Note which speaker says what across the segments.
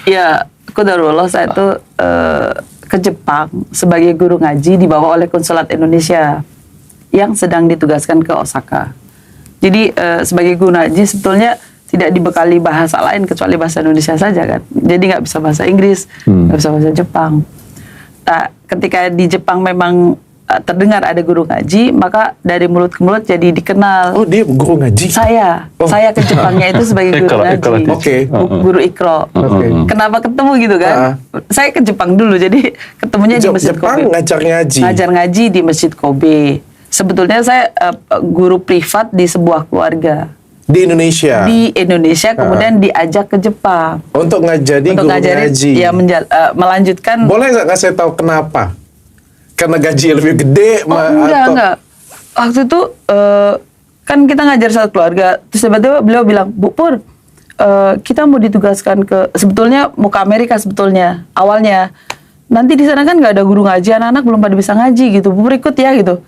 Speaker 1: Ya, qadarullah saya tuh ke Jepang sebagai guru ngaji dibawa oleh Konsulat Indonesia yang sedang ditugaskan ke Osaka. Jadi sebagai guru ngaji sebetulnya tidak dibekali bahasa lain kecuali bahasa Indonesia saja kan. Jadi nggak bisa bahasa Inggris, nggak bisa bahasa Jepang. Nah, ketika di Jepang memang terdengar ada guru ngaji, maka dari mulut ke mulut jadi dikenal.
Speaker 2: Oh, dia guru ngaji?
Speaker 1: Saya ke Jepangnya itu sebagai guru ngaji.
Speaker 2: Oke.
Speaker 1: Guru Iqra. Kenapa ketemu gitu kan? Saya ke Jepang dulu, jadi ketemunya di Masjid
Speaker 2: Jepang
Speaker 1: Kobe.
Speaker 2: ngajar ngaji?
Speaker 1: Ngajar ngaji di Masjid Kobe. Sebetulnya saya guru privat di sebuah keluarga.
Speaker 2: Di Indonesia?
Speaker 1: Di Indonesia, kemudian diajak ke Jepang.
Speaker 2: Untuk ngajari guru ngaji?
Speaker 1: Ya, melanjutkan.
Speaker 2: Boleh nggak saya tahu kenapa? Karena gaji lebih gede?
Speaker 1: Enggak. Waktu itu kan kita ngajar satu keluarga, terus tiba-tiba beliau bilang, Bu Pur, kita mau ditugaskan sebetulnya mau ke Amerika sebetulnya awalnya. Nanti di sana kan nggak ada guru ngaji, anak-anak belum pada bisa ngaji gitu. Bu Pur ikut ya gitu.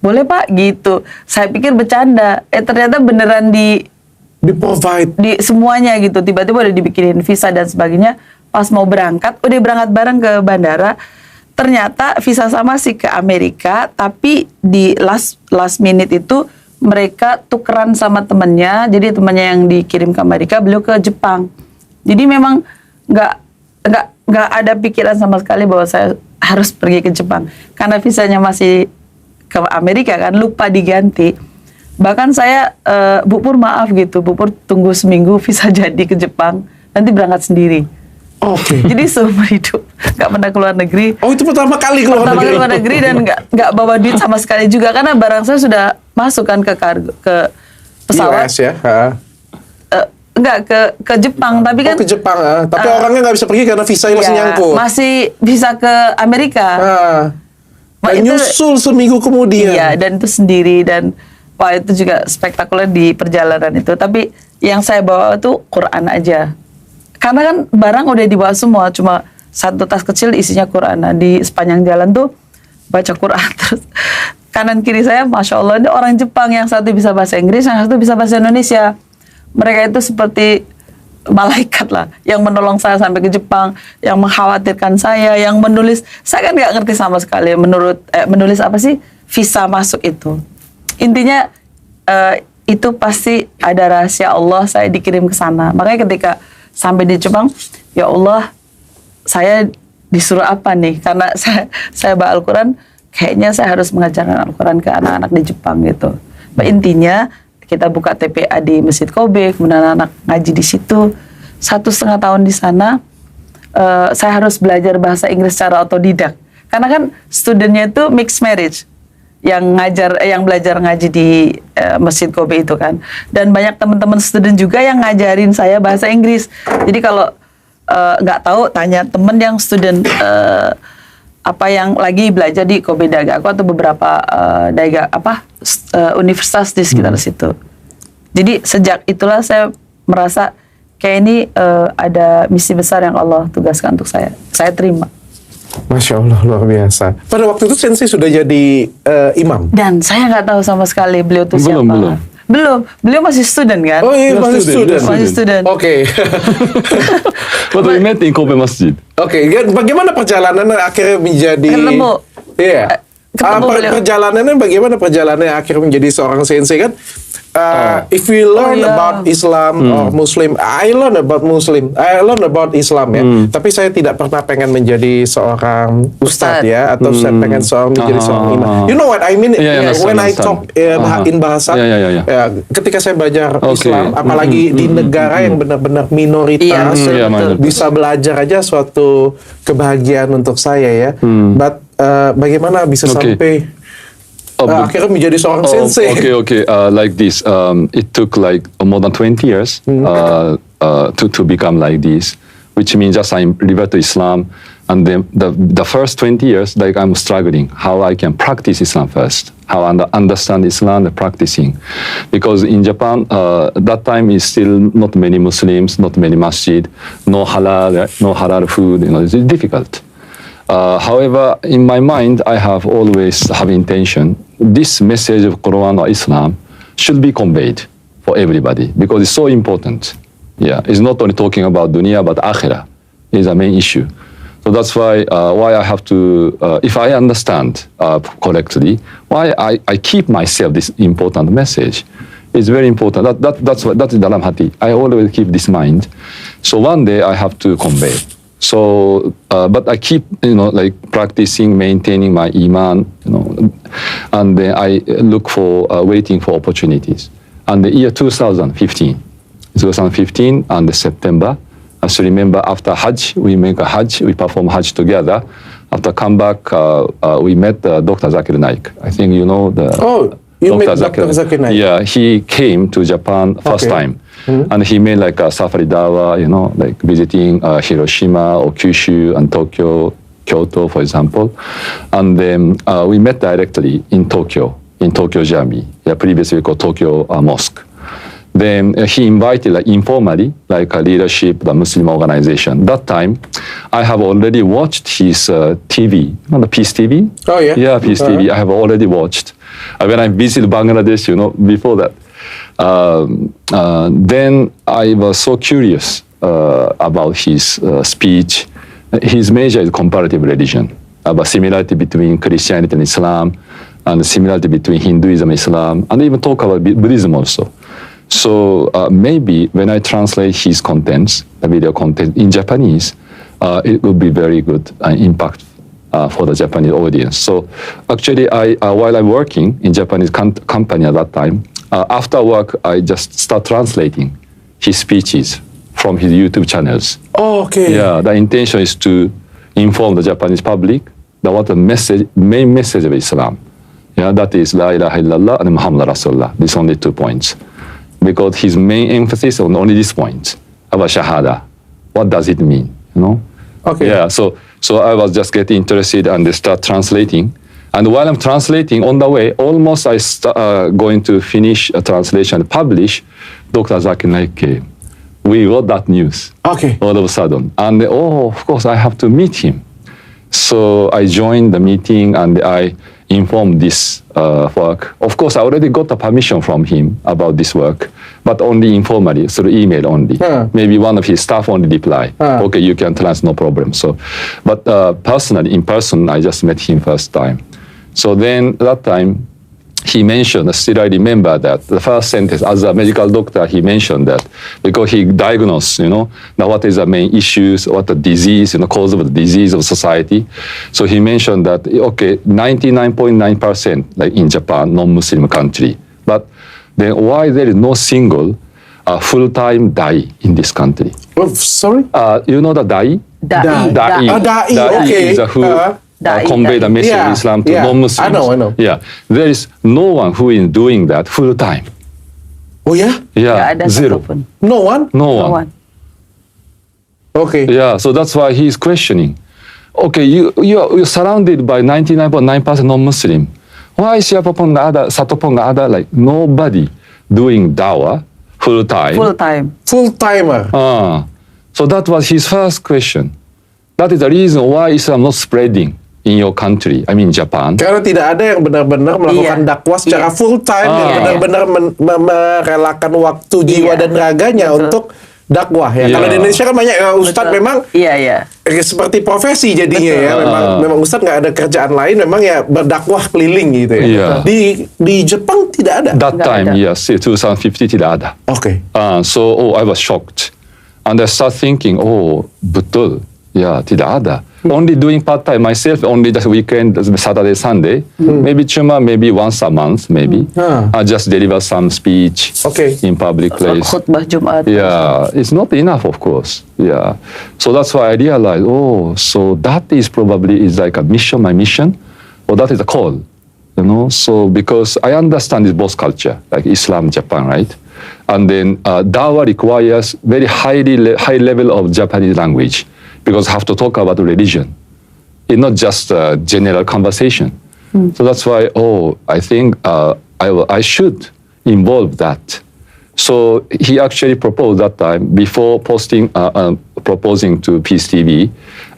Speaker 1: Boleh Pak gitu. Saya pikir bercanda. Ternyata beneran di
Speaker 2: provide
Speaker 1: di semuanya gitu. Tiba-tiba udah dibikinin visa dan sebagainya. Pas mau berangkat, udah berangkat bareng ke bandara. Ternyata visa sama sih ke Amerika, tapi di last minute itu mereka tukeran sama temennya. Jadi temannya yang dikirim ke Amerika, beliau ke Jepang. Jadi memang nggak ada pikiran sama sekali bahwa saya harus pergi ke Jepang karena visanya masih ke Amerika kan, lupa diganti. Bahkan saya Bu Pur maaf gitu, Bu Pur tunggu seminggu visa jadi ke Jepang, nanti berangkat sendiri.
Speaker 2: Oke.
Speaker 1: Jadi seumur hidup nggak pernah keluar negeri.
Speaker 2: Oh, itu pertama kali keluar negeri
Speaker 1: dan nggak bawa duit sama sekali juga karena barang saya sudah masuk kan ke pesawat.
Speaker 2: US ya?
Speaker 1: Enggak ke Jepang, tapi kan
Speaker 2: ke Jepang, tapi orangnya nggak bisa pergi karena visanya masih nyangkut.
Speaker 1: Masih bisa ke Amerika.
Speaker 2: Dan nyusul seminggu kemudian.
Speaker 1: Iya, dan itu sendiri dan wah itu juga spektakuler di perjalanan itu. Tapi yang saya bawa itu Quran aja. Karena kan barang udah dibawa semua, cuma satu tas kecil isinya Quran. Nah, di sepanjang jalan tuh baca Quran terus. Kanan kiri saya, Masya Allah, ini orang Jepang, yang satu bisa bahasa Inggris, yang satu bisa bahasa Indonesia. Mereka itu seperti malaikat lah, yang menolong saya sampai ke Jepang, yang mengkhawatirkan saya, yang menulis. Saya kan nggak ngerti sama sekali menulis apa sih visa masuk itu. Intinya itu pasti ada rahasia Allah, saya dikirim ke sana. Makanya ketika sampai di Jepang, ya Allah, saya disuruh apa nih? Karena saya baca Al-Quran, kayaknya saya harus mengajarkan Al-Quran ke anak-anak di Jepang gitu. Intinya kita buka TPA di Masjid Kobe, kemudian anak ngaji di situ. 1,5 tahun di sana, saya harus belajar bahasa Inggris secara otodidak. Karena kan studentnya itu mixed marriage, yang belajar ngaji di Masjid Kobe itu kan. Dan banyak teman-teman student juga yang ngajarin saya bahasa Inggris. Jadi kalau nggak tahu, tanya temen yang student apa yang lagi belajar di Kobe Daigaku atau beberapa universitas di sekitar situ. Jadi sejak itulah saya merasa kayak ini ada misi besar yang Allah tugaskan untuk saya. Saya terima.
Speaker 2: Masya Allah, luar biasa. Pada waktu itu Sensei sudah jadi imam?
Speaker 1: Dan saya nggak tahu sama sekali beliau itu siapa. Belum. Beliau masih student kan?
Speaker 2: Oh iya, masih student. Oke.
Speaker 3: But we met in Kobe Masjid.
Speaker 2: Oke, bagaimana perjalanan akhirnya menjadi...
Speaker 1: Ketemu.
Speaker 2: Iya. Perjalanannya bagaimana perjalanannya akhirnya menjadi seorang sensei kan? If we learn about Islam or Muslim, I learn about Islam ya. Tapi saya tidak pernah pengen menjadi seorang ustadz ya, atau saya pengen menjadi seorang imam. You know what I mean? When I talk in bahasa, ketika saya belajar Islam, apalagi di negara yang benar-benar minoritas, bisa belajar aja suatu kebahagiaan untuk saya ya. But bagaimana bisa sampai akhirnya menjadi seorang sensei?
Speaker 3: Okay. Like this, it took like more than 20 years to become like this, which means just I revert to Islam, and then the first 20 years, like I'm struggling how I can practice Islam first, how I understand Islam and practicing, because in Japan that time is still not many Muslims, not many masjid, no halal food, it's difficult. However, in my mind, I have always have intention. This message of Quran or Islam should be conveyed for everybody because it's so important. Yeah, it's not only talking about dunya but akhirah. is a main issue. So that's why I have to, if I understand correctly, why I keep myself this important message. It's very important. That is dalam hati. I always keep this mind. So one day I have to convey. So, but I keep, like practicing, maintaining my iman, and then I look for, waiting for opportunities. And the year 2015 and September, I still remember after Hajj, we make a Hajj, we perform Hajj together. After come back, we met Dr. Zakir Naik. I think you know the...
Speaker 2: Oh, you met Dr. Zakir Naik.
Speaker 3: Yeah, he came to Japan first time. And he made like a safari dawa, like visiting Hiroshima or Kyushu and Tokyo, Kyoto, for example. And then we met directly in Tokyo Jami, previously called Tokyo Mosque. Then he invited informally, like a leadership, the Muslim organization. That time, I have already watched his TV, the Peace TV.
Speaker 2: Oh yeah.
Speaker 3: Yeah, Peace TV. I have already watched. When I visited Bangladesh, before that. Then I was so curious about his speech. His major is comparative religion, about similarity between Christianity and Islam, and similarity between Hinduism and Islam, and even talk about Buddhism also. So maybe when I translate his contents, the video content in Japanese, it will be very good impact for the Japanese audience. So actually, while I'm working in Japanese company at that time, after work, I just start translating his speeches from his YouTube channels.
Speaker 2: Oh, okay.
Speaker 3: Yeah, the intention is to inform the Japanese public that what the main message of Islam. Yeah, that is La ilaha illallah and Muhammad Rasulullah. These only 2 points. Because his main emphasis on only this point about Shahada. What does it mean?
Speaker 2: Okay.
Speaker 3: Yeah, so I was just getting interested and start translating. And while I'm translating, on the way, almost I going to finish a translation and publish, Dr. Zakir Naik came. We got that news.
Speaker 2: Okay.
Speaker 3: All of a sudden. And of course, I have to meet him. So I joined the meeting and I informed this work. Of course, I already got the permission from him about this work, but only informally, through email only. Maybe one of his staff only reply, okay, you can translate, no problem. So, but personally, in person, I just met him first time. So then that time, he mentioned, still I remember that, the first sentence, as a medical doctor, he mentioned that, because he diagnosed, now what is the main issues, what the disease, cause of the disease of society. So he mentioned that, okay, 99.9%, like in Japan, non-Muslim country. But then why there is no single full-time dai in this country?
Speaker 2: Oh, sorry?
Speaker 3: You know the dai?
Speaker 1: Dai.
Speaker 2: Dai, okay.
Speaker 3: Is a who convey the message of Islam to non-Muslims.
Speaker 2: I know.
Speaker 3: Yeah, there is no one who is doing that full time.
Speaker 2: Oh yeah?
Speaker 3: Yeah,
Speaker 1: Nggak ada
Speaker 3: zero.
Speaker 1: satupun.
Speaker 2: No one?
Speaker 3: No one.
Speaker 2: Okay.
Speaker 3: Yeah, so that's why he is questioning. Okay, you're surrounded by 99.9% non-Muslim. Why is siapapun nggak ada, satupun nggak ada, like nobody doing dawah full time?
Speaker 1: Full time.
Speaker 2: Full timer.
Speaker 3: So that was his first question. That is the reason why Islam not spreading in your country, I mean Japan.
Speaker 2: Karena tidak ada yang benar-benar melakukan dakwah secara full time, yang benar-benar merelakan waktu, jiwa dan raganya untuk dakwah ya. Kalau di Indonesia kan banyak ustadz memang seperti profesi jadinya ya. Memang ustadz nggak ada kerjaan lain, memang ya berdakwah keliling gitu ya. Di Jepang tidak ada.
Speaker 3: That time, yes, 2050 tidak ada.
Speaker 2: Okay.
Speaker 3: So I was shocked, and I start thinking, betul, ya tidak ada. Only doing part time myself, only just weekend, Saturday, Sunday, maybe once a month, maybe. I just deliver some speech in public place.
Speaker 1: Khutbah Jumat.
Speaker 3: Yeah, it's not enough, of course. Yeah, so that's why I realized, so that is probably like a mission, my mission, or that is a call, So because I understand it's both culture, like Islam, Japan, right? And then Dawah requires very high level of Japanese language. Because I have to talk about religion. It's not just a general conversation. So that's why, I think I should involve that. So he actually proposed that time, before proposing to Peace TV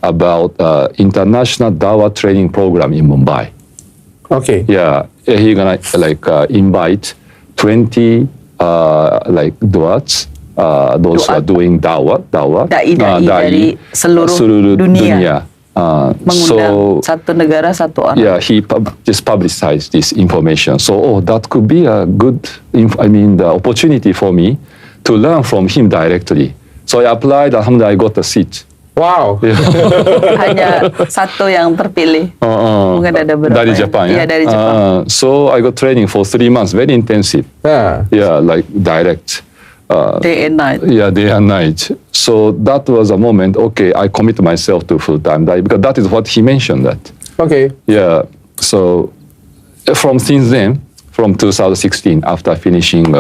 Speaker 3: about international Dawah training program in Mumbai.
Speaker 2: Okay.
Speaker 3: Yeah, he gonna invite 20 duats those who are doing dawah,
Speaker 1: Dai dari seluruh dunia. Mengundang satu negara satu orang.
Speaker 3: Yeah, he just publicized this information. So, that could be a good, the opportunity for me to learn from him directly. So I applied. Alhamdulillah, I got a seat.
Speaker 2: Wow.
Speaker 1: Hanya satu yang terpilih. Mungkin ada beberapa.
Speaker 3: Dari Jepang, ya.
Speaker 1: Iya, dari Jepang.
Speaker 3: So I got training for 3 months, very intensive. Yeah, like direct.
Speaker 1: Day and night.
Speaker 3: Yeah, day and night. So that was a moment. Okay, I commit myself to full time because that is what he mentioned. That.
Speaker 2: Okay.
Speaker 3: Yeah. So since then, from 2016, after finishing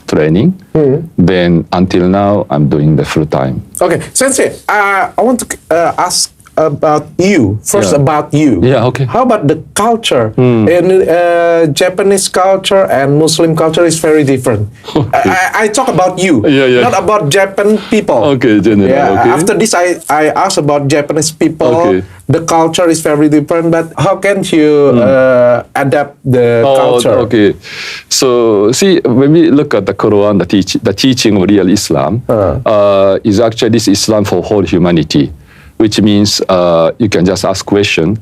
Speaker 3: training, then until now, I'm doing the full time.
Speaker 2: Okay, Sensei, I want to ask about you. First, about you.
Speaker 3: Yeah, okay.
Speaker 2: How about the culture? In Japanese culture and Muslim culture is very different. I talk about you, not about Japan people.
Speaker 3: Okay, general.
Speaker 2: Yeah.
Speaker 3: Okay.
Speaker 2: After this, I ask about Japanese people.
Speaker 3: Okay.
Speaker 2: The culture is very different, but how can you adapt the culture?
Speaker 3: Okay. So, see, when we look at the Quran, the teaching of real Islam is actually this Islam for whole humanity, which means you can just ask question,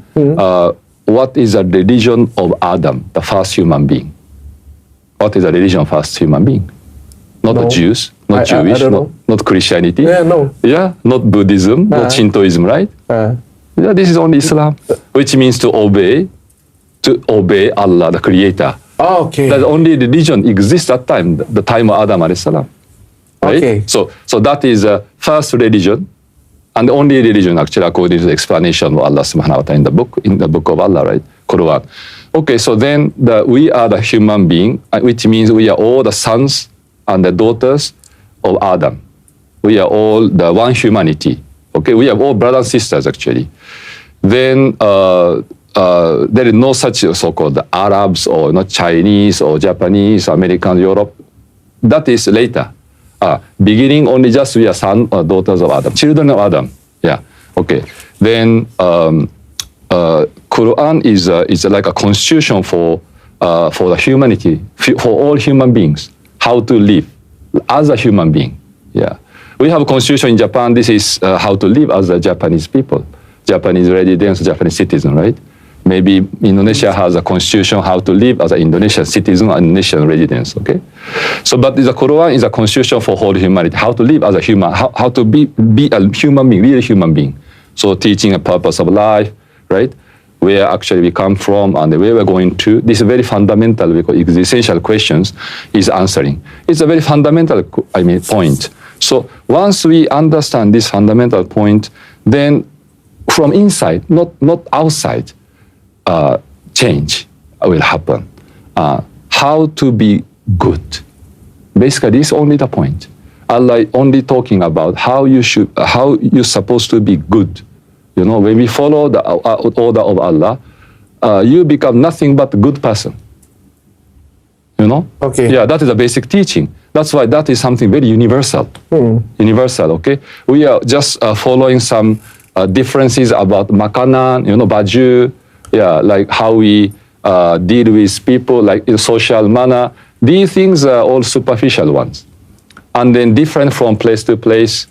Speaker 3: what is the religion of Adam, the first human being? What is the religion of first human being? Not the Jews, not Jewish, not Christianity.
Speaker 2: Yeah, no.
Speaker 3: Yeah, not Buddhism, not Shintoism, right? Yeah, this is only Islam, which means to obey Allah, the Creator.
Speaker 2: Okay.
Speaker 3: That only religion exists at time, the time of Adam alayhi salam. Right?
Speaker 2: Okay.
Speaker 3: So that is the first religion, and the only religion actually according to the explanation of Allah subhanahu wa ta'ala in the book of Allah, right? Quran. Okay, so then we are the human being, which means we are all the sons and the daughters of Adam. We are all the one humanity. Okay, we are all brothers and sisters actually. Then there is no such so-called Arabs or not Chinese or Japanese, American, Europe. That is later. Beginning only just we are sons or daughters of Adam, children of Adam. Yeah. Okay. Then Quran is like a constitution for the humanity, for all human beings, how to live as a human being. Yeah. We have a constitution in Japan. This is how to live as a Japanese people, Japanese residents, Japanese citizen, right? Maybe Indonesia has a constitution how to live as an Indonesian citizen and Indonesian residents, okay? So, but the Quran is a constitution for whole humanity, how to live as a human, how to be a human being, real human being. So teaching a purpose of life, right? Where actually we come from and where we're going to. This is very fundamental because existential questions is answering. It's a very fundamental, point. So once we understand this fundamental point, then from inside, not outside, change will happen. How to be good. Basically, this is only the point. Allah only talking about how you're supposed to be good. You know, when we follow the order of Allah, you become nothing but a good person. You know?
Speaker 2: Okay.
Speaker 3: Yeah, that is a basic teaching. That's why that is something very universal. Universal, okay? We are just following some differences about makanan, baju, yeah, like how we deal with people, like in social manner. These things are all superficial ones. And then different from place to place,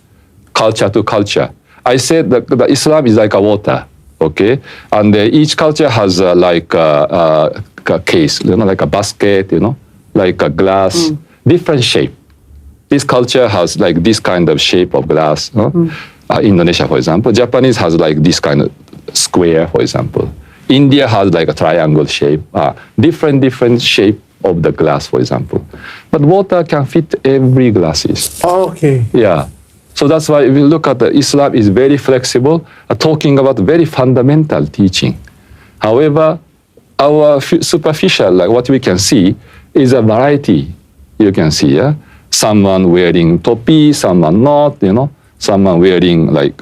Speaker 3: culture to culture. I said that the Islam is like a water, okay? And each culture has like a case, like a basket, like a glass, different shape. This culture has like this kind of shape of glass. Indonesia, for example. Japanese has like this kind of square, for example. India has like a triangle shape. Different shape of the glass, for example. But water can fit every glasses.
Speaker 2: Okay.
Speaker 3: Yeah. So that's why if you look at Islam is very flexible, talking about very fundamental teaching. However, our superficial, like what we can see, is a variety. You can see, yeah? Someone wearing topi, someone not, someone wearing like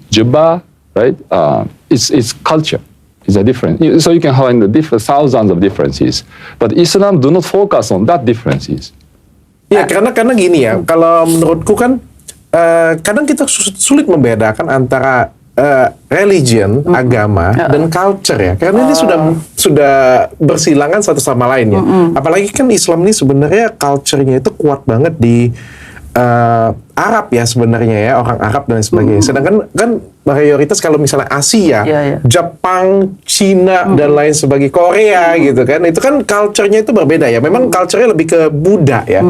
Speaker 3: jubba, right? It's culture. It's a difference. So you can find the thousands of differences. But Islam do not focus on that differences.
Speaker 2: Ya, karena gini ya, kalau menurutku kan kadang kita sulit membedakan antara religion, agama, dan culture ya. Karena ini sudah bersilangan satu sama lain ya. Apalagi kan Islam ini sebenarnya culture-nya itu kuat banget di Arab ya sebenarnya ya, orang Arab dan sebagainya. Sedangkan kan mayoritas kalau misalnya Asia, Jepang, Cina dan lain sebagainya, Korea gitu kan, itu kan culture-nya itu berbeda ya. Memang culture-nya lebih ke Buddha ya,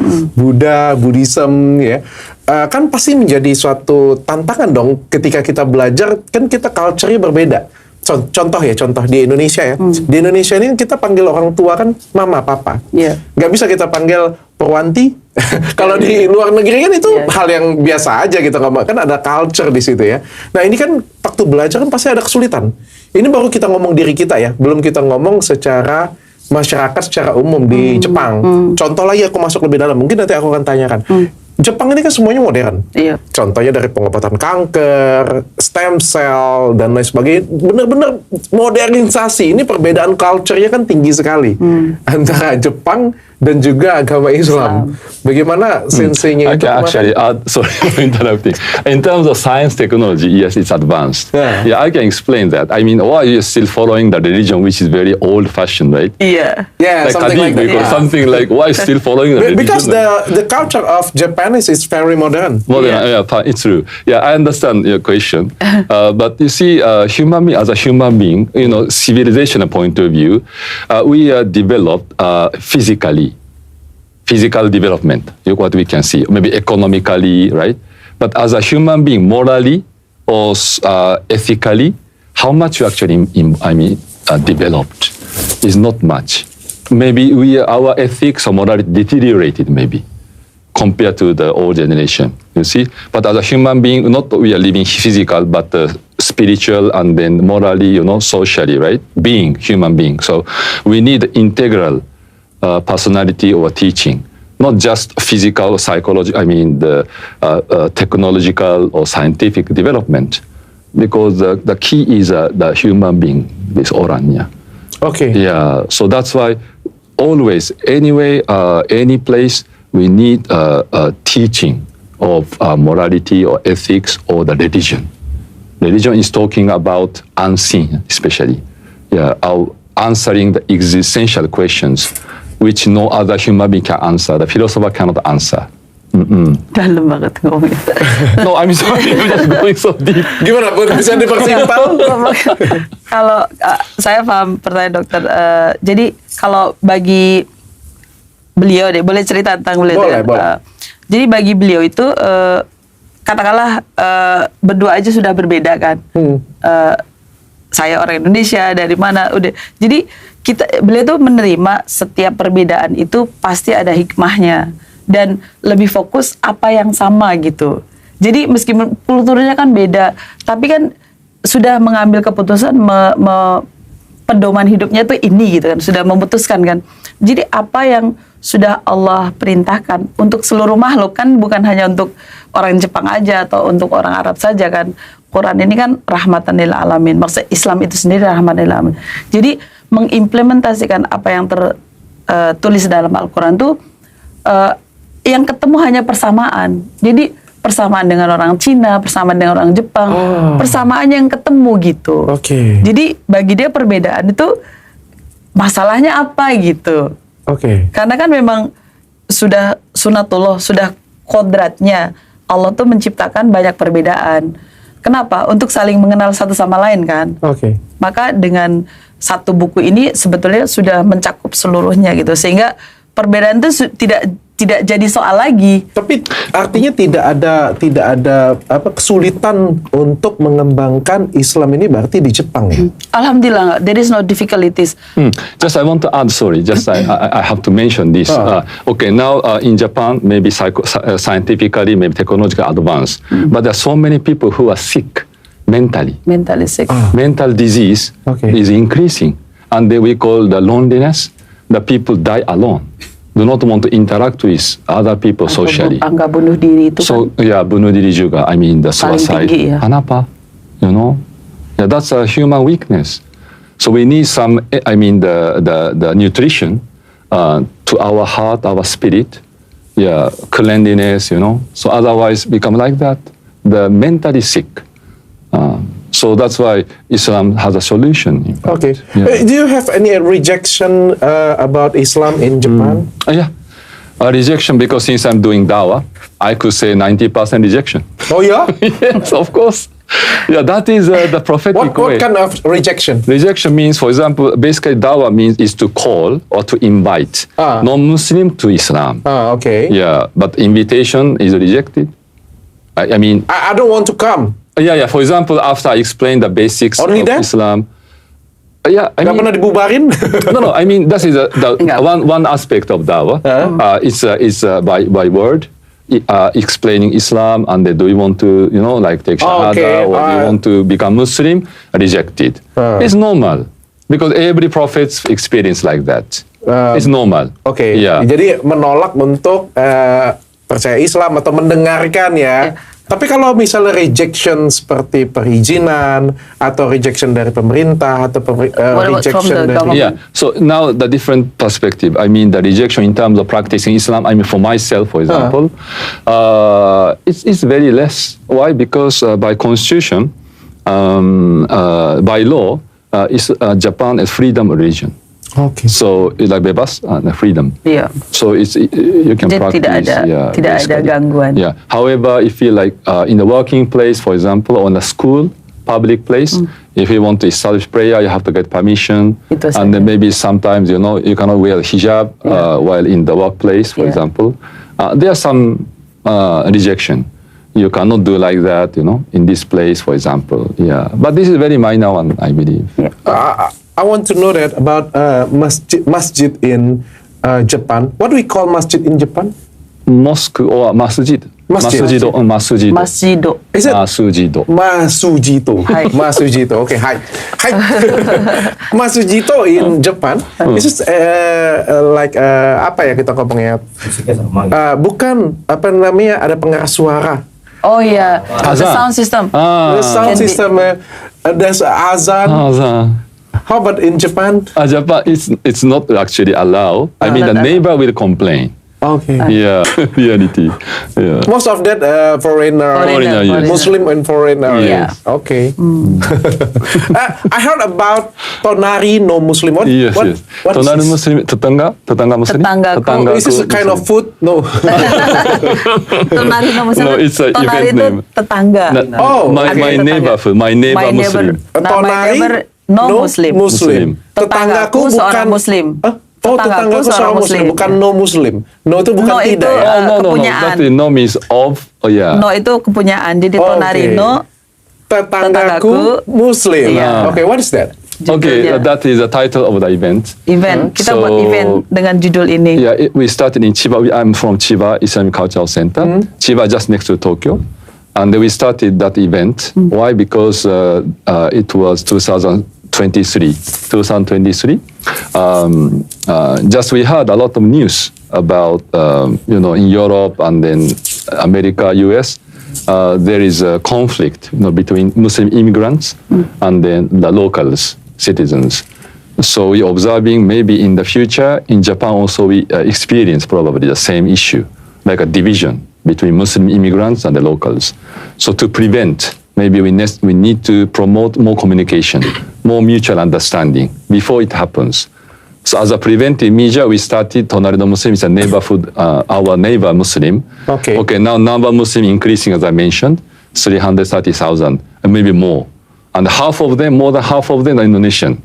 Speaker 2: Buddhism ya. Kan pasti menjadi suatu tantangan dong ketika kita belajar, kan kita culture-nya berbeda. Contoh di Indonesia ya. Di Indonesia ini kita panggil orang tua kan mama, papa. Nggak bisa kita panggil Purwanti. Kalau di luar negeri kan itu hal yang biasa aja gitu, kan ada culture di situ ya. Nah ini kan waktu belajar kan pasti ada kesulitan. Ini baru kita ngomong diri kita ya, belum kita ngomong secara masyarakat secara umum di Jepang. Contoh lagi aku masuk lebih dalam, mungkin nanti aku akan tanyakan. Jepang ini kan semuanya modern. Contohnya dari pengobatan kanker, stem cell, dan lain sebagainya. Benar-benar modernisasi. Ini perbedaan culture-nya kan tinggi sekali. Antara Jepang dan juga agama Islam. Bagaimana senseinya itu?
Speaker 3: Actually, sorry for interrupting. In terms of science technology, yes, it's advanced. Yeah, I can explain that. I mean, why are you still following the religion which is very old-fashioned, right?
Speaker 2: Yeah,
Speaker 3: like
Speaker 2: something like that.
Speaker 3: Something like, why still following the religion?
Speaker 2: Because the culture of Japanese is very modern.
Speaker 3: It's true. Yeah, I understand your question. But you see, human being, as a human being, civilizational point of view, we are developed physically. Physical development, what we can see, maybe economically, right? But as a human being, morally or ethically, how much you actually, developed is not much. Maybe our ethics or morality deteriorated, maybe, compared to the old generation, you see? But as a human being, not we are living physical, but spiritual and then morally, socially, right? Human being. So we need integral personality or teaching, not just physical, psychological, the technological or scientific development, because the key is the human being, this Oranya.
Speaker 2: Okay.
Speaker 3: Yeah, so that's why always, anyway, any place, we need teaching of morality or ethics or the religion. Religion is talking about unseen, especially. Answering the existential questions which no other human being can answer. The philosopher cannot answer.
Speaker 1: Dalam banget ngomongnya.
Speaker 3: No, I'm sorry, I'm just going so deep.
Speaker 2: Gimana, bisa dipersimpel?
Speaker 1: Kalau saya paham pertanyaan dokter. Jadi kalau bagi beliau deh, boleh cerita tentang beliau?
Speaker 2: Boleh.
Speaker 1: Jadi bagi beliau itu, katakanlah berdua aja sudah berbeda kan. Saya orang Indonesia, dari mana, udah. Jadi beliau tuh menerima setiap perbedaan itu pasti ada hikmahnya dan lebih fokus apa yang sama gitu. Jadi meskipun kulturnya kan beda, tapi kan sudah mengambil keputusan pedoman hidupnya tuh ini gitu kan, sudah memutuskan kan. Jadi apa yang sudah Allah perintahkan untuk seluruh makhluk kan, bukan hanya untuk orang Jepang aja atau untuk orang Arab saja kan. Quran ini kan rahmatan lil alamin. Maksud Islam itu sendiri rahmatan lil alamin. Jadi mengimplementasikan apa yang tertulis dalam Al-Quran tuh yang ketemu hanya persamaan. Jadi persamaan dengan orang Cina, persamaan dengan orang Jepang, persamaan yang ketemu gitu. Jadi bagi dia perbedaan itu masalahnya apa gitu. Karena kan memang sudah sunatullah, sudah kodratnya Allah tuh menciptakan banyak perbedaan. Kenapa? Untuk saling mengenal satu sama lain kan. Maka dengan satu buku ini sebetulnya sudah mencakup seluruhnya gitu, sehingga perbedaan itu tidak jadi soal lagi.
Speaker 2: Tapi artinya tidak ada kesulitan untuk mengembangkan Islam ini berarti di Jepang ya?
Speaker 1: Alhamdulillah, there is no difficulties.
Speaker 3: Just I want to add, sorry, just I have to mention this. Okay, now in Japan, maybe scientifically, maybe technologically advanced, but there are so many people who are sick mentally.
Speaker 1: Mentally sick.
Speaker 3: Mental disease is increasing, and we call the loneliness. The people die alone. Do not want to interact with other people socially.
Speaker 1: Angka bunuh diri itu
Speaker 3: so,
Speaker 1: kan
Speaker 3: bunuh diri juga. The suicide.
Speaker 1: Tinggi, ya.
Speaker 3: Kenapa? That's a human weakness. So we need some, the nutrition to our heart, our spirit. Cleanliness, So otherwise become like that. The mentally sick. So that's why Islam has a solution.
Speaker 2: Do you have any rejection about Islam in Japan?
Speaker 3: A rejection because since I'm doing dawah, I could say 90% rejection.
Speaker 2: Oh yeah?
Speaker 3: Yes, of course. Yeah, that is the prophetic way.
Speaker 2: What kind of rejection?
Speaker 3: Rejection means, for example, basically dawah means is to call or to invite non-Muslim to Islam.
Speaker 2: Okay.
Speaker 3: Yeah, but invitation is rejected. I mean,
Speaker 2: I don't want to come.
Speaker 3: yeah. For example, after I explain the basics
Speaker 2: Only
Speaker 3: of
Speaker 2: that?
Speaker 3: Islam. Yeah, I
Speaker 2: Gak
Speaker 3: mean,
Speaker 2: pernah dibubarin?
Speaker 3: no. I mean, that is the
Speaker 1: Enggak.
Speaker 3: one aspect of dawah. It's by word. Explaining Islam, and do you want to, like take shahada,
Speaker 2: okay.
Speaker 3: or do you want to become Muslim? Rejected. It's normal because every prophet's experience like that. It's normal.
Speaker 2: Oke.
Speaker 3: Yeah.
Speaker 2: Jadi menolak untuk percaya Islam atau mendengarkan ya. Tapi kalau misalnya rejection seperti perizinan atau rejection dari pemerintah atau
Speaker 1: What about from
Speaker 2: rejection
Speaker 1: the
Speaker 2: dari
Speaker 1: government?
Speaker 3: Yeah. So now the different perspective. I mean, the rejection in terms of practicing Islam. I mean, for myself, for example, it's very less. Why? Because by constitution, by law, Japan is freedom religion.
Speaker 2: Oke.
Speaker 3: So it's like bebas, freedom.
Speaker 1: Iya.
Speaker 3: So you can
Speaker 1: Jadi
Speaker 3: practice.
Speaker 1: tidak ada
Speaker 3: basically.
Speaker 1: gangguan.
Speaker 3: Yeah. However, if you like in the working place, for example, on a school, public place, if you want to establish prayer, you have to get permission.
Speaker 1: Itu
Speaker 3: And then
Speaker 1: saja.
Speaker 3: maybe sometimes you cannot wear hijab while in the workplace, for
Speaker 1: Yeah.
Speaker 3: example. There are some rejection. You cannot do like that, in this place, for example. Yeah. But this is very minor one, I believe.
Speaker 2: I want to know that about masjid in Japan. What do we call masjid in Japan?
Speaker 3: Mosque or masjid.
Speaker 2: Masjid.
Speaker 3: Masjid.
Speaker 1: Masjido.
Speaker 2: Is it
Speaker 3: Masujito.
Speaker 2: Masujito?
Speaker 1: Hai.
Speaker 2: Masujito. Okay, hi. Hi. Masujito in Japan. This is like apa ya kita ngomongnya? Bukan apa namanya, ada pengeras suara.
Speaker 1: Oh iya, the
Speaker 3: Azan.
Speaker 1: sound system.
Speaker 2: The sound
Speaker 1: Can be-
Speaker 2: system. There's azan. How about in Japan?
Speaker 3: Japan, it's not actually allowed. I mean, the
Speaker 1: not allowed.
Speaker 3: neighbor will complain.
Speaker 2: Okay.
Speaker 3: Yeah, reality. Yeah.
Speaker 2: Most of that foreigner,
Speaker 3: Foreigner, yes.
Speaker 2: Muslim and foreigner.
Speaker 1: Yeah.
Speaker 2: Okay. I heard about Tonari no Muslim. What?
Speaker 3: Yes,
Speaker 2: what,
Speaker 3: yes.
Speaker 2: what is
Speaker 3: Tonari
Speaker 2: this?
Speaker 3: Muslim, tetangga Muslim?
Speaker 1: Tetanggaku.
Speaker 2: Is this a kind of food? No.
Speaker 1: Tonari no Muslim.
Speaker 3: No, it's a
Speaker 1: Tonari
Speaker 3: event
Speaker 1: itu
Speaker 3: name.
Speaker 1: tetangga.
Speaker 2: Oh,
Speaker 3: my
Speaker 2: okay.
Speaker 3: my neighbor, my neighbor Muslim.
Speaker 2: Tonari
Speaker 1: no Muslim.
Speaker 2: Muslim.
Speaker 1: Tetanggaku
Speaker 2: Tetanggaku
Speaker 1: seorang
Speaker 2: bukan
Speaker 1: Muslim.
Speaker 2: Oh, tetanggaku seorang Muslim, bukan no Muslim. No itu bukan
Speaker 1: No, itu,
Speaker 2: tidak ya.
Speaker 3: Oh, no.
Speaker 1: kepunyaan.
Speaker 3: That is no means of. Oh, yeah.
Speaker 1: No itu kepunyaan. Jadi
Speaker 2: Oh,
Speaker 1: Tonari
Speaker 2: okay.
Speaker 1: no
Speaker 2: Tetanggaku Muslim.
Speaker 1: Iya.
Speaker 2: Okay, what is that?
Speaker 3: Okay,
Speaker 1: judulnya.
Speaker 3: that is the title of the event.
Speaker 1: event. Kita
Speaker 3: So-
Speaker 1: buat event dengan judul ini.
Speaker 3: Yeah, we started in Chiba. I'm from Chiba Islamic Cultural Center. Chiba just next to Tokyo. And then we started that event. Why? Because it was 2023. Just we heard a lot of news about, in Europe and then America, US. There is a conflict, between Muslim immigrants and then the locals, citizens. So we observing maybe in the future in Japan also we experience probably the same issue, like a division between Muslim immigrants and the locals. So to prevent, maybe we need to promote more communication, more mutual understanding before it happens. So as a preventive measure, we started Tonari no Muslim, it's a neighborhood, our neighbor Muslim.
Speaker 2: Okay.
Speaker 3: Okay, now number Muslim increasing as I mentioned, 330,000, and maybe more. And more than half of them are Indonesian.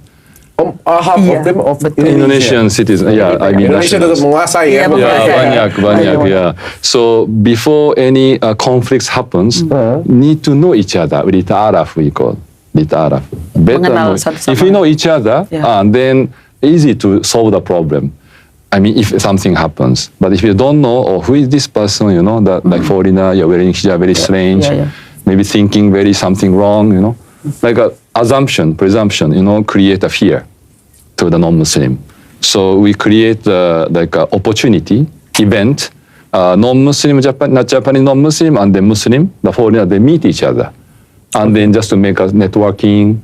Speaker 2: Half
Speaker 1: Iya.
Speaker 2: of them of
Speaker 3: Indonesian citizens, yeah, I mean
Speaker 2: Indonesia
Speaker 3: nationals.
Speaker 2: tetap menguasai ya.
Speaker 1: Iya, menguasai.
Speaker 3: Yeah, banyak, yeah. So before any conflicts happens, need to know each other. Lita'araf we call lita'araf.
Speaker 1: Mengenal satu sama
Speaker 3: If we know each other,
Speaker 1: Yeah.
Speaker 3: then easy to solve the problem. I mean, if something happens, but if you don't know, or who is this person, that like foreigner, you're wearing hijab, very strange,
Speaker 1: Yeah.
Speaker 3: maybe thinking very something wrong, like a presumption, create a fear to the non-Muslim. So we create like a opportunity event. Non-Muslim, Japanese non-Muslim, and the Muslim, the foreigner, they meet each other, and then just to make us networking,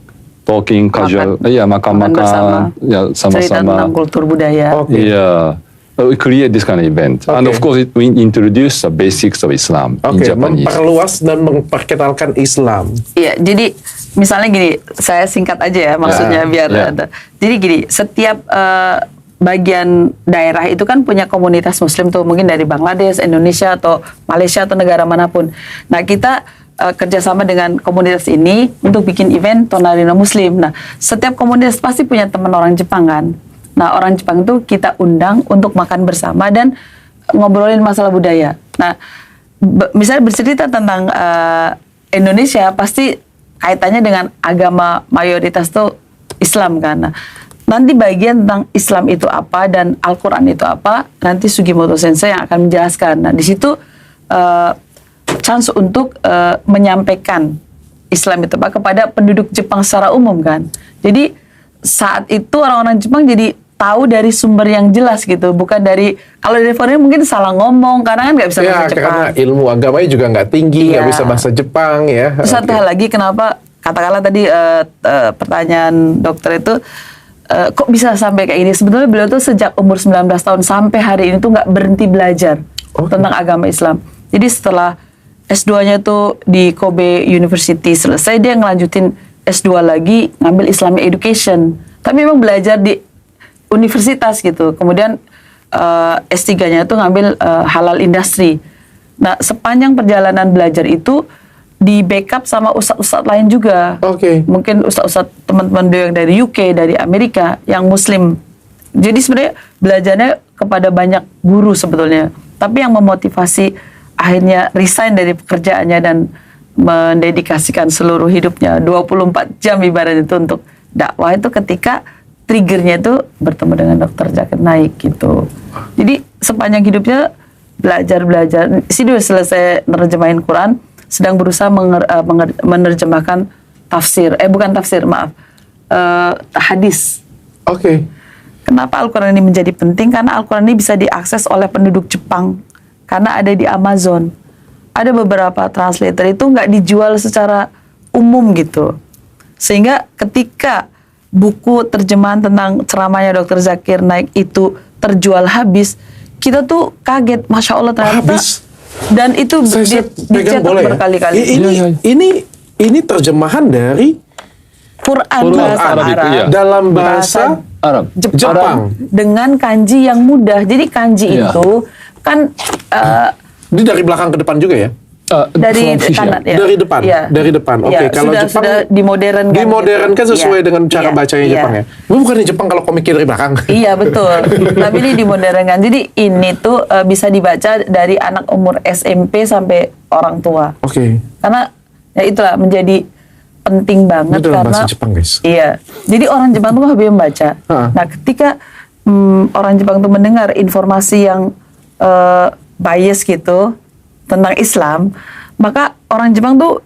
Speaker 3: talking, casual,
Speaker 1: Makan bersama.
Speaker 3: ya
Speaker 1: Cerita
Speaker 3: sama-sama.
Speaker 1: tentang kultur budaya.
Speaker 2: Okay.
Speaker 3: Yeah. We create this kind of event, and
Speaker 2: Okay.
Speaker 3: of course we introduce the basics of Islam in
Speaker 2: Oke,
Speaker 3: Japanese.
Speaker 2: memperluas dan memperkenalkan Islam.
Speaker 1: Iya, jadi misalnya gini, saya singkat aja ya maksudnya
Speaker 3: Yeah,
Speaker 1: biar
Speaker 3: yeah.
Speaker 1: ada. Jadi gini, setiap bagian daerah itu kan punya komunitas Muslim tuh, mungkin dari Bangladesh, Indonesia atau Malaysia atau negara manapun. Nah kita kerjasama dengan komunitas ini untuk bikin event Tonarino Muslim. Nah setiap komunitas pasti punya teman orang Jepang kan. Nah orang Jepang itu kita undang untuk makan bersama dan ngobrolin masalah budaya. Nah misalnya bercerita tentang Indonesia pasti kaitannya dengan agama mayoritas tuh Islam kan. Nah, nanti bagian tentang Islam itu apa dan Al-Quran itu apa, nanti Sugimoto Sensei yang akan menjelaskan. Nah, di situ chance untuk menyampaikan Islam itu apa kepada penduduk Jepang secara umum kan. Jadi saat itu orang-orang Jepang jadi tahu dari sumber yang jelas gitu, bukan dari, kalau dari foreigner mungkin salah ngomong karena kan nggak bisa bahasa Jepang.
Speaker 2: Karena ilmu agamanya juga nggak tinggi, nggak bisa bahasa Jepang ya.
Speaker 1: Terus satu hal lagi, kenapa katakanlah tadi pertanyaan dokter itu kok bisa sampai kayak ini? Sebetulnya beliau tuh sejak umur 19 tahun sampai hari ini tuh nggak berhenti belajar tentang agama Islam. Jadi setelah S2-nya tuh di Kobe University selesai, dia ngelanjutin S2 lagi ngambil Islamic Education. Tapi memang belajar di universitas gitu. Kemudian S3-nya tuh ngambil halal industry. Nah, sepanjang perjalanan belajar itu di backup sama ustadz-ustadz lain juga. Mungkin ustadz-ustadz teman-teman beliau yang dari UK, dari Amerika, yang Muslim. Jadi sebenarnya belajarnya kepada banyak guru sebetulnya. Tapi yang memotivasi akhirnya resign dari pekerjaannya dan mendedikasikan seluruh hidupnya 24 jam ibaratnya itu untuk dakwah, itu ketika triggernya itu bertemu dengan Dr. Zakir Naik gitu. Jadi sepanjang hidupnya belajar. Sini udah selesai nerjemahin Quran, sedang berusaha menerjemahkan hadis. Kenapa Al-Quran ini menjadi penting? Karena Al-Quran ini bisa diakses oleh penduduk Jepang, karena ada di Amazon. Ada beberapa translator itu nggak dijual secara umum gitu. Sehingga ketika buku terjemahan tentang ceramahnya Dr. Zakir Naik itu terjual habis, kita tuh kaget, Masya Allah ternyata. Dan itu dicetak berkali-kali.
Speaker 2: Ini terjemahan dari
Speaker 1: Quran bahasa Arab
Speaker 2: dalam bahasa
Speaker 3: Arab
Speaker 2: Jepang
Speaker 1: dengan kanji yang mudah. Jadi kanji itu kan
Speaker 2: ini dari belakang ke depan juga ya?
Speaker 1: Dari kanan ya.
Speaker 2: Dari depan. Dari depan. Kalau Jepang
Speaker 1: sudah
Speaker 2: dimodernkan sesuai dengan cara bacanya Jepang ya. Bukannya Jepang kalau komiknya dari belakang.
Speaker 1: Iya betul. Tapi ini dimodernkan. Jadi ini tuh bisa dibaca dari anak umur SMP sampai orang tua. Karena ya itulah menjadi penting banget
Speaker 2: itu dalam
Speaker 1: karena
Speaker 2: bahasa Jepang, guys.
Speaker 1: Iya. Jadi orang Jepang tuh hobi membaca. Nah, ketika orang Jepang tuh mendengar informasi yang bias gitu tentang Islam, maka orang Jepang tuh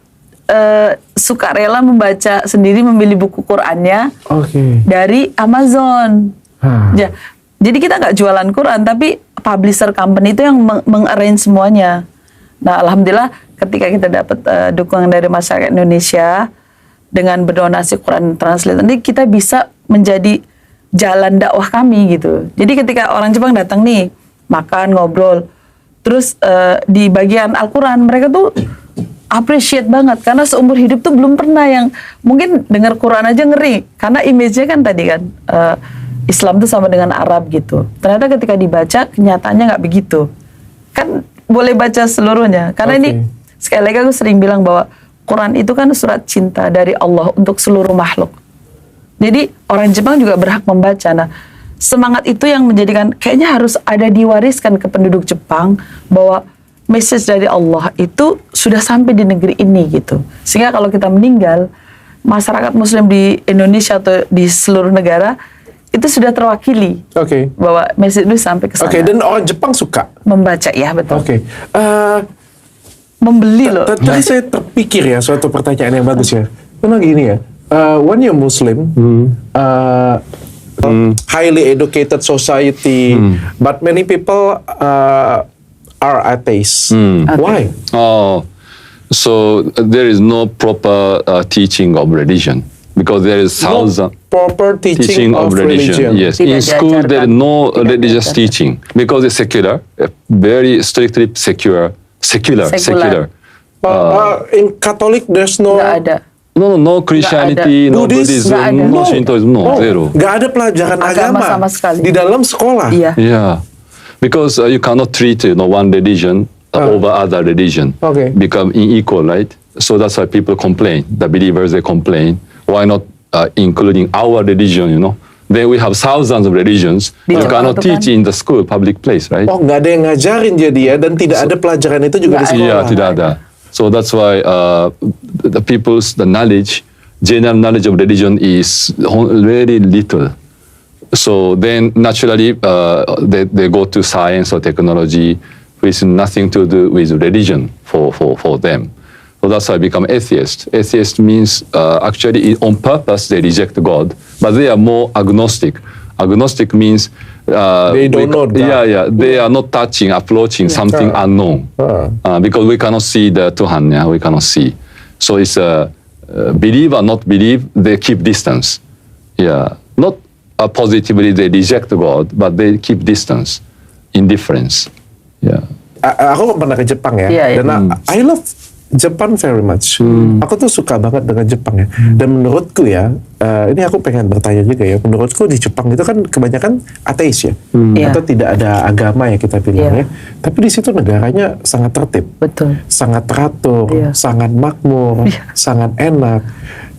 Speaker 1: suka rela membaca sendiri, membeli buku Qurannya dari Amazon. Jadi kita nggak jualan Quran, tapi publisher company itu yang mengarrange semuanya. Nah, alhamdulillah ketika kita dapat dukungan dari masyarakat Indonesia dengan berdonasi Quran Translate, nanti kita bisa menjadi jalan dakwah kami gitu. Jadi ketika orang Jepang datang nih, makan, ngobrol, terus di bagian Al-Quran mereka tuh appreciate banget, karena seumur hidup tuh belum pernah yang mungkin dengar Quran aja ngeri, karena image-nya kan tadi kan Islam tuh sama dengan Arab gitu. Ternyata ketika dibaca kenyataannya nggak begitu. Kan boleh baca seluruhnya, karena ini sekali lagi aku sering bilang bahwa Quran itu kan surat cinta dari Allah untuk seluruh makhluk. Jadi orang Jepang juga berhak membaca. Nah, semangat itu yang menjadikan kayaknya harus ada diwariskan ke penduduk Jepang bahwa message dari Allah itu sudah sampai di negeri ini gitu. Sehingga kalau kita meninggal, masyarakat Muslim di Indonesia atau di seluruh negara itu sudah terwakili. Bahwa message itu sampai ke sana.
Speaker 2: Dan orang Jepang suka
Speaker 1: membaca, ya betul. Membeli loh.
Speaker 2: Tadi saya terpikir ya suatu pertanyaan yang bagus ya. Karena gini ya, when you're Muslim, highly educated society, but many people are atheists. Why?
Speaker 3: So there is no proper teaching of religion, because there is
Speaker 2: proper teaching of religion.
Speaker 3: Yes, in school there is no religious teaching because it's secular, very strictly secular.
Speaker 2: In Catholic there's no.
Speaker 1: Nggak ada.
Speaker 3: No Christianity, no
Speaker 2: Buddhist,
Speaker 3: Buddhism,
Speaker 1: nggak ada.
Speaker 3: no Shintoism, no, zero.
Speaker 2: Nggak ada pelajaran
Speaker 1: Agama
Speaker 2: agama
Speaker 1: sama sekali.
Speaker 2: di dalam sekolah.
Speaker 1: Iya.
Speaker 3: Yeah, because you cannot treat one religion over other religion.
Speaker 2: Okay.
Speaker 3: Become unequal, right? So that's why people complain. The believers, they complain. Why not including our religion? Then we have thousands of religions.
Speaker 1: Di
Speaker 3: You
Speaker 1: Jepang
Speaker 3: cannot
Speaker 1: itu
Speaker 3: teach
Speaker 1: kan-
Speaker 3: in the school, public place, right?
Speaker 2: Oh, nggak ada yang ngajarin jadi ya, dan tidak ada pelajaran itu juga di
Speaker 1: Nggak
Speaker 2: sekolah.
Speaker 3: Iya, tidak ada. So that's why the people's general knowledge of religion is very little. So then naturally they go to science or technology with nothing to do with religion for them. So that's why I become atheist. Atheist means actually on purpose they reject God, but they are more agnostic. Agnostic means
Speaker 2: They don't know God.
Speaker 3: Yeah. They are not approaching something unknown because we cannot see the Tuhan. Yeah, we cannot see. So it's believe or not believe, they keep distance. Yeah, not positively they reject God, but they keep distance, indifference. Yeah.
Speaker 2: Aku pernah ke Jepang ya,
Speaker 1: Iya, iya.
Speaker 2: dan I love Japan very much. Aku tuh suka banget dengan Jepang ya. Dan menurutku ya, ini aku pengen bertanya juga ya. Menurutku di Jepang itu kan kebanyakan ateis ya,
Speaker 1: Iya.
Speaker 2: atau tidak ada agama ya kita bilang
Speaker 1: Iya.
Speaker 2: ya. Tapi di situ negaranya sangat tertib,
Speaker 1: Betul.
Speaker 2: sangat teratur,
Speaker 1: Iya.
Speaker 2: sangat makmur,
Speaker 1: Iya.
Speaker 2: sangat enak.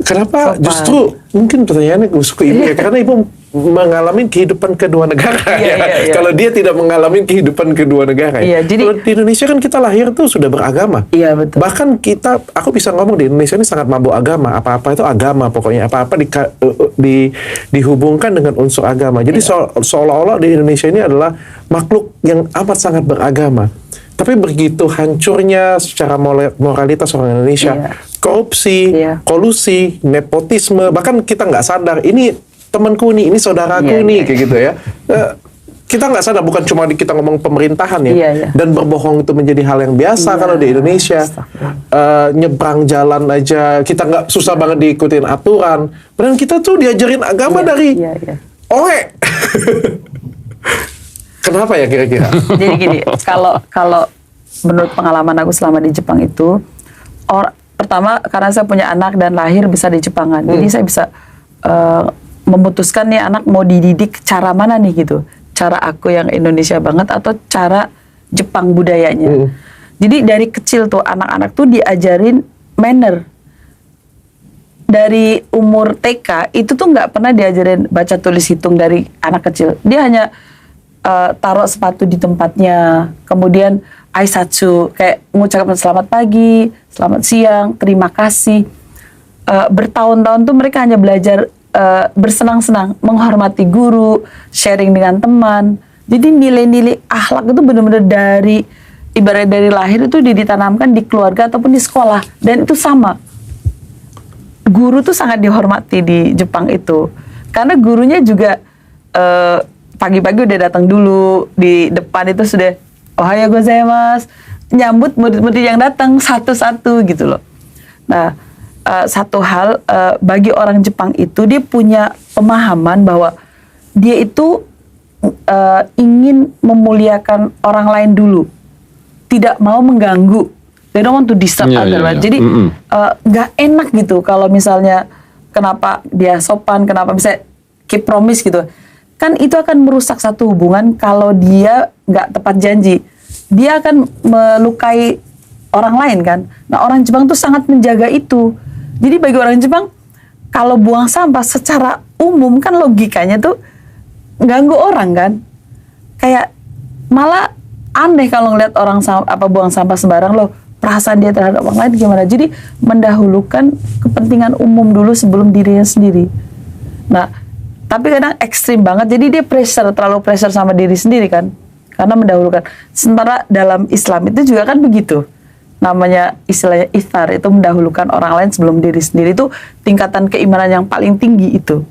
Speaker 2: Kenapa
Speaker 1: Sopan.
Speaker 2: justru mungkin pertanyaannya ke ibu ya, karena ibu mengalami kehidupan kedua negara
Speaker 1: Iya,
Speaker 2: ya.
Speaker 1: iya.
Speaker 2: Kalau dia tidak mengalami kehidupan kedua negara ya.
Speaker 1: Iya, jadi-
Speaker 2: Kalau di Indonesia kan kita lahir tuh sudah beragama.
Speaker 1: Iya, betul.
Speaker 2: Bahkan aku bisa ngomong di Indonesia ini sangat mabuk agama. Apa-apa itu agama pokoknya. Apa-apa dihubungkan dengan unsur agama. Jadi seolah-olah di Indonesia ini adalah makhluk yang amat sangat beragama. Tapi begitu hancurnya secara moralitas orang Indonesia,
Speaker 1: Iya.
Speaker 2: korupsi,
Speaker 1: Iya.
Speaker 2: kolusi, nepotisme, bahkan kita nggak sadar ini temanku nih, ini saudaraku
Speaker 1: Iya,
Speaker 2: nih,
Speaker 1: iya.
Speaker 2: kayak gitu ya. Kita nggak sadar, bukan cuma kita ngomong pemerintahan ya,
Speaker 1: Iya, iya.
Speaker 2: dan berbohong itu menjadi hal yang biasa
Speaker 1: Iya.
Speaker 2: kalau di Indonesia. Nyebrang jalan aja kita nggak susah banget diikutin aturan. Padahal kita tuh diajarin agama
Speaker 1: Iya,
Speaker 2: dari
Speaker 1: iya.
Speaker 2: oe. Kenapa ya kira-kira?
Speaker 1: Jadi gini, kalau menurut pengalaman aku selama di Jepang itu, pertama karena saya punya anak dan lahir bisa di Jepangan, jadi saya bisa memutuskan nih anak mau dididik cara mana nih gitu, cara aku yang Indonesia banget atau cara Jepang budayanya. Jadi dari kecil tuh anak-anak tuh diajarin manner. Dari umur TK itu tuh nggak pernah diajarin baca tulis hitung dari anak kecil. Dia hanya taruh sepatu di tempatnya, kemudian aisatsu, kayak mengucapkan selamat pagi, selamat siang, terima kasih. Bertahun-tahun tuh mereka hanya belajar bersenang-senang, menghormati guru, sharing dengan teman. Jadi nilai-nilai akhlak itu benar-benar dari ibarat dari lahir itu ditanamkan di keluarga ataupun di sekolah, dan itu sama. Guru tuh sangat dihormati di Jepang itu, karena gurunya juga pagi-pagi udah datang dulu, di depan itu sudah ohayo gozaimasu, nyambut murid-murid yang datang satu-satu gitu loh. Nah, satu hal bagi orang Jepang itu dia punya pemahaman bahwa dia itu ingin memuliakan orang lain dulu, tidak mau mengganggu. They don't want to disturb other one. Jadi nggak enak gitu kalau misalnya kenapa dia sopan, kenapa bisa keep promise gitu. Kan itu akan merusak satu hubungan kalau dia nggak tepat janji. Dia akan melukai orang lain kan. Nah, orang Jepang tuh sangat menjaga itu. Jadi bagi orang Jepang, kalau buang sampah secara umum kan logikanya tuh ganggu orang kan. Kayak malah aneh kalau ngeliat orang buang sampah sembarang loh. Perasaan dia terhadap orang lain gimana. Jadi mendahulukan kepentingan umum dulu sebelum dirinya sendiri. Nah, tapi kadang ekstrim banget, jadi dia terlalu pressure sama diri sendiri kan, karena mendahulukan. Sementara dalam Islam itu juga kan begitu, namanya istilahnya ithar, itu mendahulukan orang lain sebelum diri sendiri, itu tingkatan keimanan yang paling tinggi itu.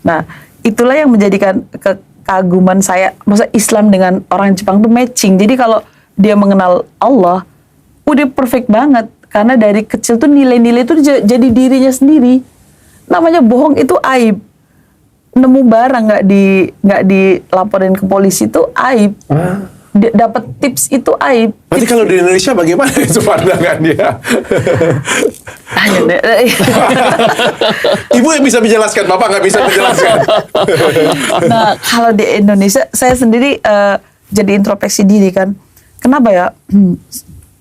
Speaker 1: Nah, itulah yang menjadikan kekaguman saya, maksudnya Islam dengan orang Jepang tuh matching. Jadi kalau dia mengenal Allah, udah perfect banget, karena dari kecil tuh nilai-nilai itu jadi dirinya sendiri. Namanya bohong itu aib. Nemu barang nggak dilaporin ke polisi itu aib. dapat tips itu aib.
Speaker 2: Berarti kalau di Indonesia bagaimana itu pandangannya? Ibu yang bisa menjelaskan, Bapak nggak bisa menjelaskan.
Speaker 1: Nah, kalau di Indonesia, saya sendiri jadi introspeksi diri kan. Kenapa ya?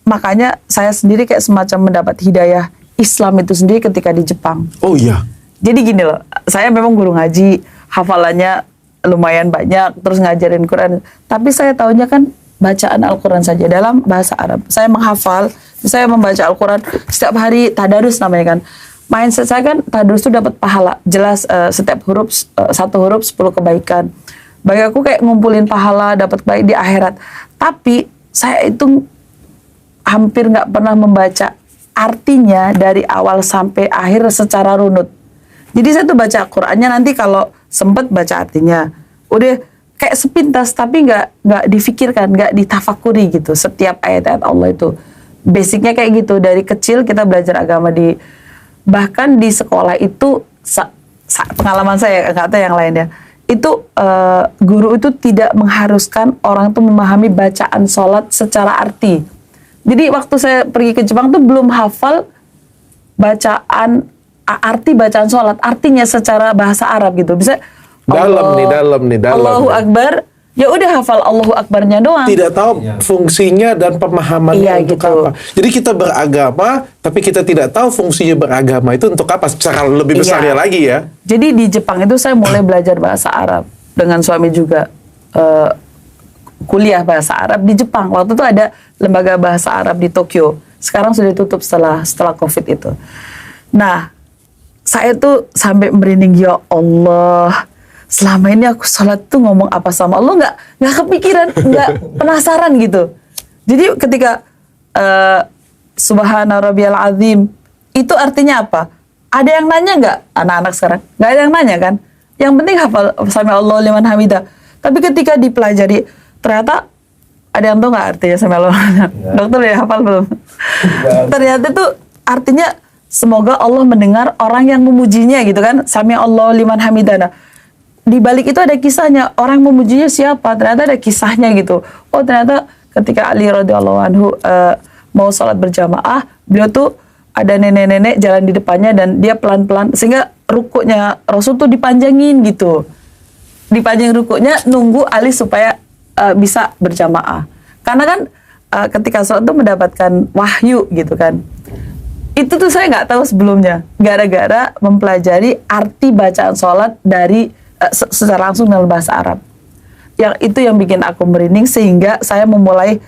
Speaker 1: Makanya saya sendiri kayak semacam mendapat hidayah Islam itu sendiri ketika di Jepang.
Speaker 2: Oh iya.
Speaker 1: Jadi gini loh, saya memang guru ngaji, hafalannya lumayan banyak, terus ngajarin Quran. Tapi saya tahunya kan bacaan Al-Quran saja dalam bahasa Arab. Saya menghafal, saya membaca Al-Quran setiap hari, tadarus namanya kan. Mindset saya kan tadarus itu dapat pahala. Jelas setiap huruf, satu huruf 10 kebaikan. Bagi aku kayak ngumpulin pahala, dapat baik di akhirat. Tapi saya itu hampir nggak pernah membaca artinya dari awal sampai akhir secara runut. Jadi saya tuh baca Qurannya nanti kalau sempet baca artinya. Udah kayak sepintas tapi nggak difikirkan, nggak ditafakuri gitu setiap ayat-ayat Allah itu. Basicnya kayak gitu, dari kecil kita belajar agama bahkan di sekolah itu pengalaman saya, nggak tahu yang lainnya. Itu guru itu tidak mengharuskan orang tuh memahami bacaan sholat secara arti. Jadi waktu saya pergi ke Jepang tuh belum hafal arti bacaan sholat, artinya secara bahasa Arab gitu. Bisa
Speaker 2: dalam nih.
Speaker 1: Allahu Akbar, ya udah hafal Allahu Akbarnya doang.
Speaker 2: Tidak tahu fungsinya dan pemahamannya untuk
Speaker 1: gitu.
Speaker 2: apa. Jadi kita beragama, tapi kita tidak tahu fungsinya beragama itu untuk apa. Secara lebih besarnya lagi ya.
Speaker 1: Jadi di Jepang itu saya mulai belajar bahasa Arab dengan suami juga. Kuliah bahasa Arab di Jepang. Waktu itu ada lembaga bahasa Arab di Tokyo. Sekarang sudah ditutup setelah COVID itu. Nah, saya tuh sampai merinding, ya Allah, selama ini aku sholat tuh ngomong apa sama Allah, nggak kepikiran, nggak penasaran gitu. Jadi ketika Subhana Rabbiyal Azim itu artinya apa? Ada yang nanya nggak anak-anak sekarang? Nggak ada yang nanya kan? Yang penting hafal Sami Allah liman hamidah. Tapi ketika dipelajari ternyata ada yang tahu nggak artinya Sami Allah? Dokter ya hafal belum? Ternyata itu artinya semoga Allah mendengar orang yang memujinya gitu kan. Sami Allah liman hamidana. Di balik itu ada kisahnya. Orang memujinya siapa? Ternyata ada kisahnya gitu. Oh ternyata ketika Ali radhiyallahu anhu mau sholat berjamaah, beliau tuh ada nenek-nenek jalan di depannya dan dia pelan-pelan sehingga rukuknya Rasul tuh dipanjangin gitu. Dipanjang rukuknya nunggu Ali supaya bisa berjamaah. Karena kan ketika sholat tuh mendapatkan wahyu gitu kan. Itu tuh saya nggak tahu sebelumnya, gara-gara mempelajari arti bacaan sholat dari secara langsung dalam bahasa Arab. Yang itu yang bikin aku merinding sehingga saya memulai,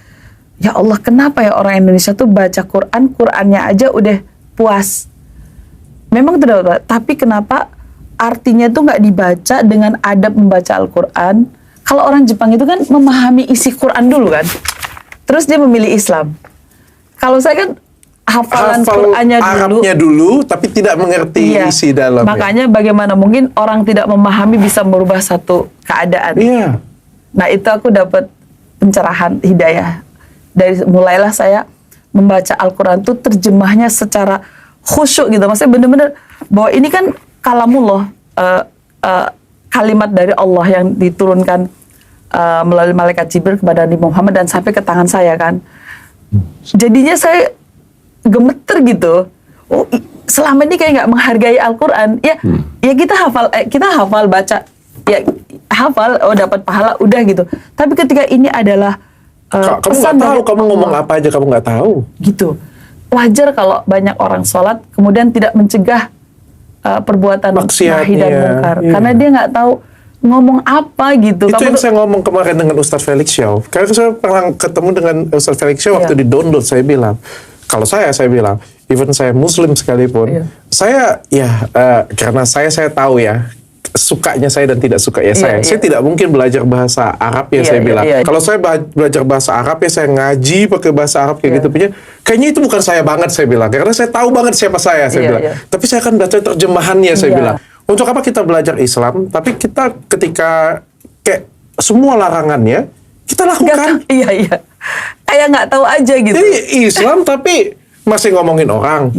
Speaker 1: ya Allah kenapa ya orang Indonesia tuh baca Qurannya aja udah puas. Memang tidak, tapi kenapa artinya tuh nggak dibaca dengan adab membaca Al-Quran? Kalau orang Jepang itu kan memahami isi Quran dulu kan, terus dia memilih Islam. Kalau saya kan hafalan Qur'annya
Speaker 2: Arabnya dulu, tapi tidak mengerti isi dalamnya.
Speaker 1: Makanya bagaimana mungkin orang tidak memahami bisa merubah satu keadaan.
Speaker 2: Iya.
Speaker 1: Nah itu aku dapat pencerahan hidayah. Mulailah saya membaca Al-Quran itu terjemahnya secara khusyuk gitu. Maksudnya benar-benar bahwa ini kan kalamullah, kalimat dari Allah yang diturunkan melalui malaikat Jibril kepada Nabi Muhammad dan sampai ke tangan saya kan. Jadinya saya gemeter gitu. Oh, selama ini kayak nggak menghargai Al-Quran. Ya kita hafal baca, ya hafal, oh dapat pahala udah gitu. Tapi ketika ini adalah
Speaker 2: kamu
Speaker 1: pesan
Speaker 2: nggak tahu,
Speaker 1: dari
Speaker 2: kamu
Speaker 1: Allah,
Speaker 2: ngomong apa aja kamu nggak tahu.
Speaker 1: Gitu. Wajar kalau banyak orang sholat kemudian tidak mencegah perbuatan nahi dan mungkar, karena dia nggak tahu ngomong apa gitu.
Speaker 2: Itu yang saya ngomong kemarin dengan Ustadz Felix Shaw. Karena saya pernah ketemu dengan Ustadz Felix Shaw waktu di download, saya bilang, kalau saya bilang, even saya Muslim sekalipun, saya karena saya tahu ya sukanya saya dan tidak suka saya tidak mungkin belajar bahasa Arab saya bilang. Kalau saya belajar bahasa Arab saya ngaji pakai bahasa Arab kayak gitu punya, kayaknya itu bukan saya banget saya bilang, karena saya tahu banget siapa saya bilang. Tapi saya akan baca terjemahannya saya bilang. Untuk apa kita belajar Islam? Tapi kita ketika kayak semua larangannya kita lakukan.
Speaker 1: Iya. Kayak nggak tahu aja gitu.
Speaker 2: Jadi Islam tapi masih ngomongin orang.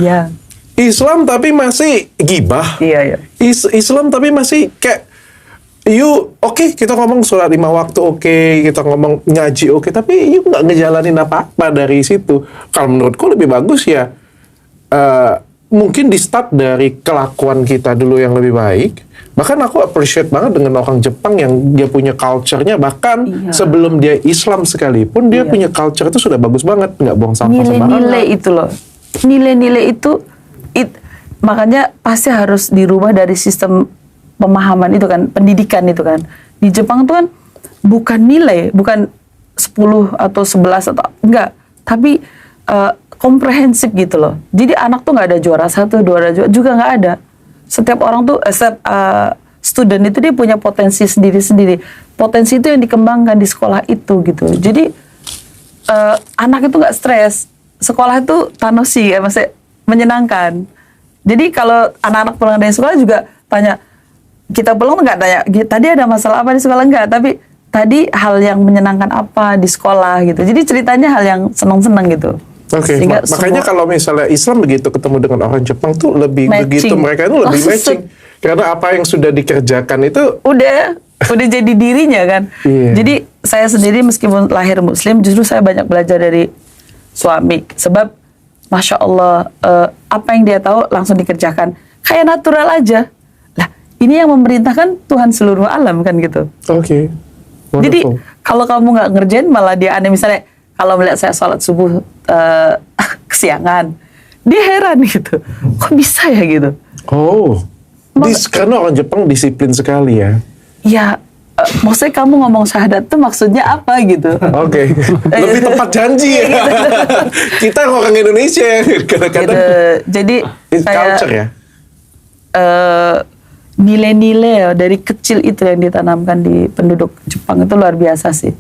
Speaker 2: Oke, kita ngomong sholat 5 waktu, oke, kita ngomong ngaji, oke, tapi you nggak ngejalanin apa-apa dari situ. Kalau menurutku lebih bagus ya, mungkin di start dari kelakuan kita dulu yang lebih baik. Bahkan aku appreciate banget dengan orang Jepang yang dia punya culture-nya, bahkan sebelum dia Islam sekalipun, dia punya culture itu sudah bagus banget, nggak buang sampah sembarangan.
Speaker 1: Nilai-nilai itu loh, nilai-nilai itu, makanya pasti harus dirubah dari sistem pemahaman itu kan, pendidikan itu kan. Di Jepang tuh kan bukan nilai, bukan 10 atau 11 atau enggak, tapi komprehensif gitu loh. Jadi anak tuh nggak ada juara 1, 2 juga nggak ada. Setiap orang tuh, student itu dia punya potensi sendiri-sendiri. Potensi itu yang dikembangkan di sekolah itu gitu. Jadi anak itu nggak stres. Sekolah itu tanoshi, maksudnya menyenangkan. Jadi kalau anak-anak pulang dari sekolah juga tanya, kita pulang nggak tanya, tadi ada masalah apa di sekolah, enggak, tapi tadi hal yang menyenangkan apa di sekolah gitu. Jadi ceritanya hal yang senang-senang gitu.
Speaker 2: Oke, makanya kalau misalnya Islam begitu ketemu dengan orang Jepang tuh lebih
Speaker 1: matching.
Speaker 2: begitu, mereka itu lebih matching. Karena apa yang sudah dikerjakan itu
Speaker 1: udah jadi dirinya kan.
Speaker 2: Iya.
Speaker 1: Jadi saya sendiri meskipun lahir Muslim, justru saya banyak belajar dari suami. Sebab Masya Allah, apa yang dia tahu langsung dikerjakan. Kayak natural aja. Lah, ini yang memerintahkan Tuhan seluruh alam kan gitu.
Speaker 2: Oke.
Speaker 1: Jadi
Speaker 2: Wonderful.
Speaker 1: kalau kamu nggak ngerjain malah dia aneh. Misalnya kalau melihat saya sholat subuh kesiangan, dia heran gitu. Kok bisa ya gitu?
Speaker 2: Oh, karena orang Jepang disiplin sekali ya.
Speaker 1: Ya, maksudnya kamu ngomong syahadat tuh maksudnya apa gitu?
Speaker 2: Oke, lebih tepat janji ya. Kita orang Indonesia kadang-kadang.
Speaker 1: Gitu. Jadi
Speaker 2: It's
Speaker 1: kayak
Speaker 2: culture ya.
Speaker 1: nilai-nilai ya, dari kecil itu yang ditanamkan di penduduk Jepang itu luar biasa sih.